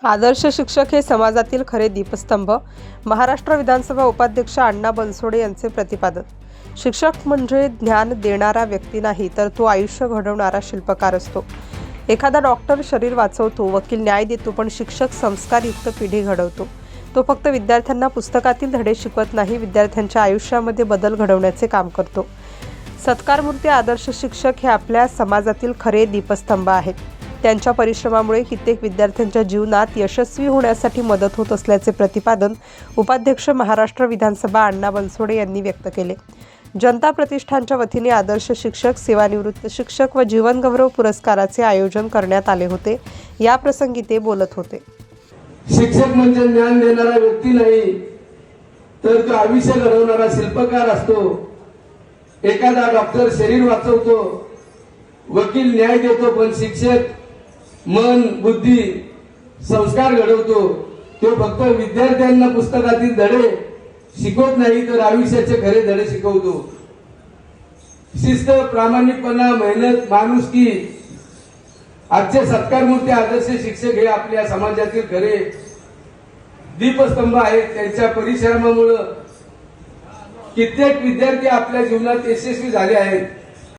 आदर्श शिक्षक हे समाजातील खरे दीपस्तंभ. महाराष्ट्र विधानसभा उपाध्यक्ष अण्णा बनसोडे यांचे प्रतिपादन. शिक्षक म्हणजे ज्ञान देणारा व्यक्ती नाही, तर तो आयुष्य घडवणारा शिल्पकार असतो. एखादा डॉक्टर शरीर वाचवतो, वकील न्याय देतो, पण शिक्षक संस्कारयुक्त पिढी घडवतो. तो फक्त विद्यार्थ्यांना पुस्तकातील धडे शिकवत नाही, विद्यार्थ्यांच्या आयुष्यामध्ये बदल घडवण्याचे काम करतो. सत्कारमूर्ती आदर्श शिक्षक हे आपल्या समाजातील खरे दीपस्तंभ आहेत. त्यांच्या परिश्रमामुळे कित्येक विद्यार्थ्यांच्या जीवनात यशस्वी होण्यासाठी मदत होत असल्याचे प्रतिपादन उपाध्यक्ष महाराष्ट्र विधानसभा अण्णा बनसोडे यांनी व्यक्त केले. जनता प्रतिष्ठानच्या वतीने आदर्श शिक्षक, सेवानिवृत्त शिक्षक व जीवनगौरव पुरस्काराचे आयोजन करण्यात आले होते. या प्रसंगी ते बोलत होते. शिक्षक म्हणजे ज्ञान देणारा व्यक्ती नाही, तर तो आयुष्य घडवणारा शिल्पकार असतो. एखादा डॉक्टर शरीर वाचवतो, वकील न्याय देतो, पण शिक्षक मन, बुद्धी, संस्कार घडवतो. तो फक्त विद्यार्थ्यांना पुस्तकातील धडे शिकवत नाही, तर आयुष्याचे खरे धडे शिकवतो. शिस्त, प्रामाणिकपणा, मेहनत, माणुसकी आजचे सत्कारमूर्ती आदर्श शिक्षक हे आपल्या समाजातील खरे दीपस्तंभ आहेत. त्यांच्या परिश्रमामुळे कित्येक विद्यार्थी आपल्या जीवनात यशस्वी झाले आहेत.